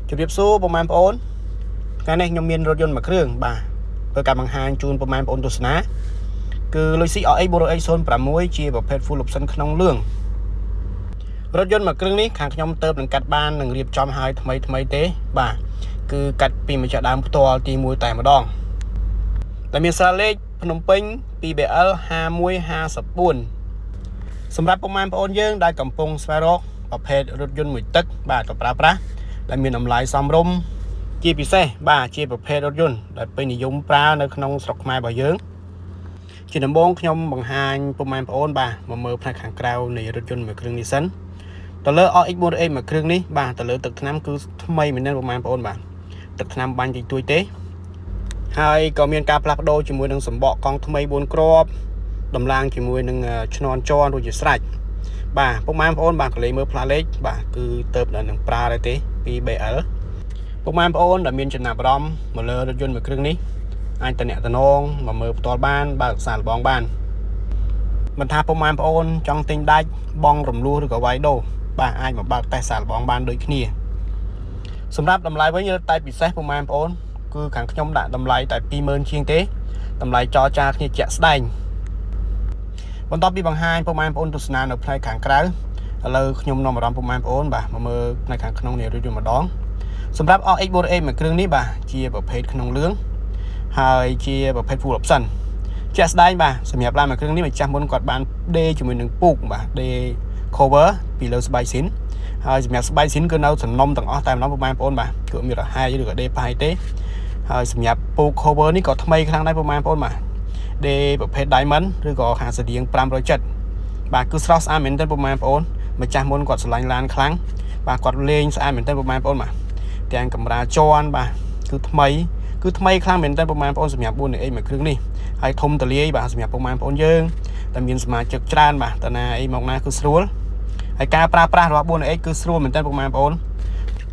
ជម្រាបសួរពុកម៉ែបងប្អូនថ្ងៃនេះខ្ញុំមានរថយន្តមួយគ្រឿងបាទធ្វើការបង្ហាញជូនពុកម៉ែបងប្អូនទស្សនាគឺ Lucy RX 06 ជាប្រភេទ Full Option ក្នុងលឿងរថយន្តមួយគ្រឿងនេះខាងខ្ញុំទៅនឹងកាត់បាននឹងរៀបចំឲ្យថ្មីទេបាទគឺកាត់ពីម្ចាស់ដើមផ្ទាល់ទី1តែម្ដងដែលមានសារលេខភ្នំពេញ 2BL 5154សម្រាប់ពុកម៉ែបងប្អូនយើងដែលកំពុងស្វែងរកប្រភេទរថយន្តមួយទឹកបាទទៅប្រើប្រាស់ដែលមានតម្លៃសមរម្យជាពិសេសបាទជាប្រភេទរថយន្តដែលពេញនិយមប្រើនៅក្នុងស្រុកខ្មែររបស់យើងជាដំបូងខ្ញុំបង្ហាញពុកម៉ែបងប្អូនបាទមកមើលផ្នែកខាងក្រៅនៃរថយន្តមួយគ្រឿងនេះសិនទៅលើ RX 4X មួយគ្រឿងនេះបាទទៅលើទឹកថ្នាំគឺថ្មីមែនទេពុកម៉ែបងប្អូនបាទទឹកថ្នាំបាញ់តិចតួចទេហើយក៏មានការផ្លាស់ប្ដូរជាមួយនឹងសម្បកកង់ថ្មី4គ្រាប់ដំឡើងជាមួយនឹងឈ្នាន់ជន់រួចជាស្រេចបាទពុកម៉ែបងប្អូនបាទក៏លេខមើលផ្លាកលេខបាទគឺទៅនឹងប្រើដែរទេ 2BL ពុកម៉ែបងប្អូនដែលមានចំណាប់អារម្មណ៍មកលើរថយន្តមួយគ្រឿងនេះអាចតំណតំណងមកមើលផ្ទាល់បានបើកសារលបងបានមិនថាពុកម៉ែបងប្អូនចង់ទិញដាច់បងរំលោះឬក៏វាយដូរបាទអាចមកបើកតេស្តសារលបងបានដូចគ្នាសម្រាប់តម្លៃវិញតែពិសេសពុកម៉ែបងប្អូនគឺខាងខ្ញុំដាក់តម្លៃតែ 20000 ជាងទេតម្លៃចរចាគ្នាជាក់ស្ដែងបន្ទាប់ពីបង្ហាញពុកម៉ែបងប្អូនទស្សនានៅផ្នែកខាងក្រៅឥឡូវខ្ញុំនាំអារម្មណ៍ពុកម៉ែបងប្អូនបាទមកមើលផ្នែកខាងក្នុងនៃរថយន្តម្ដងសម្រាប់ RX 4X មួយគ្រឿងនេះបាទជាប្រភេទក្នុងលឿងហើយជាប្រភេទ Full Option ជាក់ស្ដែងបាទសម្រាប់ឡានមួយគ្រឿងនេះម្ចាស់មុនគាត់បានដេរជាមួយនឹងពូកបាទដេរ cover ពីលើស្បែកស៊ីនហើយសម្រាប់ស្បែកស៊ីនគឺនៅសំណុំទាំងអស់តែម្ដងពុកម៉ែបងប្អូនបាទគឺមានរហែកឬក៏ដេរផាយទេហើយសម្រាប់ពូក cover នេះក៏ថ្មីខ្លាំងដែរពុកម៉ែបងប្អូនបាទដេរប្រភេទ Diamond ឬក៏ខាងស្តៀង570បាទគឺស្រស់ស្អាតមែនទែនពុកម៉ែបងប្អូនម្ចាស់មុនគាត់ស្រឡាញ់ឡានខ្លាំងបាទគាត់លេងស្អាតមែនទែនពុកម៉ែបងប្អូនបាទទាំងកាមេរ៉ាជន់បាទគឺថ្មីខ្លាំងមែនទែនពុកម៉ែបងប្អូនសម្រាប់ 4X មួយគ្រឿងនេះហើយធំទលាយបាទសម្រាប់ពុកម៉ែបងប្អូនយើងតែមានសមាជិកច្រើនបាទតាណាអីមកណាគឺស្រួលហើយការប្រើប្រាស់របស់ 4X គឺស្រួលមែនទែនពុកម៉ែបងប្អូន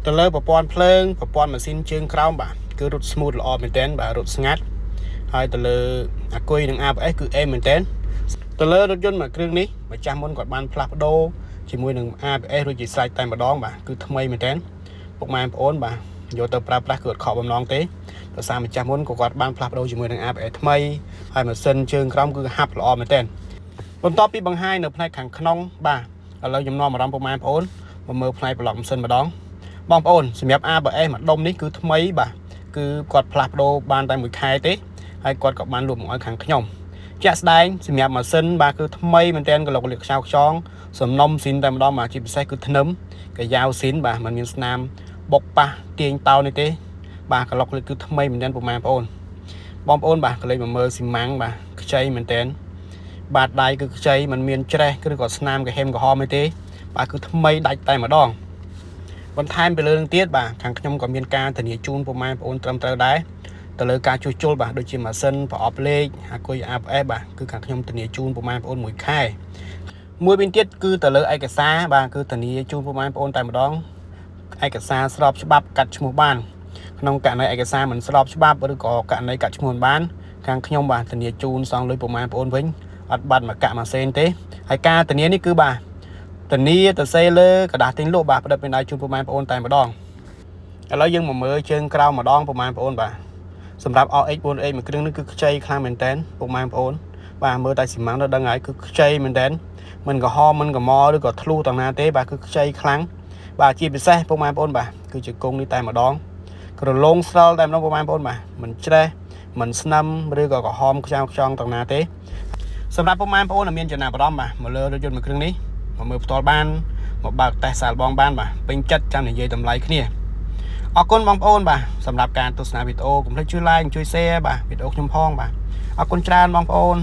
ទៅលើប្រព័ន្ធភ្លើងប្រព័ន្ធម៉ាស៊ីនជើងក្រោមបាទគឺរត់ smooth ល្អមែនទែនបាទរត់ស្ងាត់ហើយទៅលើអាគុយនឹង ABS គឺអេមមែនទែនទៅលើរថយន្តមួយគ្រឿងនេះម្ចាស់មុនគាត់បានផ្លាស់ប្ដូរជាមួយនឹង ABS រួចជាស្រេចតែម្ដងបាទគឺថ្មីមែនទែនពុកម៉ែបងប្អូនបាទយកទៅប្រើប្រាស់គឺអត់ខកបំណងទេដោយសារម្ចាស់មុនក៏គាត់បានផ្លាស់ប្ដូរជាមួយនឹង ABS ថ្មីហើយម៉ាស៊ីនជើងក្រោមគឺហាប់ល្អមែនទែនបន្ទាប់ពីបង្ហាញនៅផ្នែកខាងក្នុងបាទឥឡូវខ្ញុំនាំអារម្មណ៍ពុកម៉ែបងប្អូនមកមើលផ្នែកប្លុកម៉ាស៊ីនម្ដងបងប្អូនសម្រាប់ ABS មួយដុំនេះគឺថ្មីបាទគឺគាត់ផ្លាស់ប្ដូរបានតែមួយខែទេហើយគាត់ក៏បានលក់មកឲ្យខាងខ្ញុំជាក់ស្ដែងសម្រាប់ម៉ាស៊ីនបាទគឺថ្មីមែនទែនក៏លោកលាកខ្ចោខ្ចងសំណុំស៊ីនតែម្ដងបាទជាពិសេសគឺធ្នឹមកាយ៉ាវស៊ីនបាទมันមានស្នាមបុកប៉ះទាញតោនេះទេបាទក្លុកលេខគឺថ្មីមែនទែនពុកម៉ែបងប្អូនបាទក៏លេខមកមើលស៊ីម៉ាំងបាទខ្ចីមែនទែនបាទដៃគឺខ្ចីมันមានច្រេះឬក៏ស្នាមកាហេមក្រហមទេបាទគឺថ្មីដាច់តែម្ដងបន្ថែមពីលើនឹងទៀតបាទខាងខ្ញុំក៏មានការធានាជូនពុកម៉ែបងប្អូនត្រឹមត្រូវដែរទៅលើការជួសជុលបាទដូចជាម៉ាស៊ីនប្រអប់លេខអាគុយ ABS បាទគឺខាងខ្ញុំធានាជូនពុកម៉ែបងប្អូនមួយខែមួយវិញទៀតគឺទៅលើឯកសារបាទគឺធានាជូនពុកម៉ែបងប្អូនតែម្ដងឯកសារស្របច្បាប់កាត់ឈ្មោះបានក្នុងករណីឯកសារមិនស្របច្បាប់ឬក៏ករណីកាត់ឈ្មោះបានខាងខ្ញុំបាទធានាជូនសងលុយពុកម៉ែបងប្អូនវិញអត់បាត់មកកាក់ម៉ាស៊ីនទេហើយការធានានេះគឺបាទធានាទៅសេលើกระดาษទិញលក់បាទផ្ដិតពីដៃជូនពុកម៉ែបងប្អូនតែម្ដងឥឡូវយើងមកមើលជើងក្រោមម្ដងពុកម៉ែបងប្អូនបាទសម្រាប់ RX 4X មួយគ្រឿងនេះគឺខ្ចីខ្លាំងមែនតើពុកម៉ែបងប្អូនបាទមើលតែស៊ីម៉ាំងទៅដឹងហើយគឺខ្ចីមែនតើមិនក្រហមមិនកម្រឬក៏ធ្លុះទាំងណាទេបាទគឺខ្ចីខ្លាំងបាទជាពិសេសពុកម៉ែបងប្អូនបាទគឺជាគង់នេះតែម្ដងក្រឡងស្រលតែម្ដងពុកម៉ែបងប្អូនបាទមិនច្រេះមិនស្នឹមឬក៏ក្រហមខ្ចៅខ្ចង់ទាំងណាទេសម្រាប់ពុកម៉ែបងប្អូនដែលមានចំណាប់អារម្មណ៍បាទមកលើរថយន្តមួយគ្រឿងនេះមកមើលផ្ទាល់បានមកបើកតេស្តសាលបងបានបាទពេញចិត្តចាំនិយាយតម្លៃគ្នាអរគុណបងប្អូនបាទសម្រាប់ការទស្សនាវីដេអូកុំភ្លេចជួយ like ជួយ share បាទវីដេអូខ្ញុំផងបាទអរគុណច្រើនបងប្អូន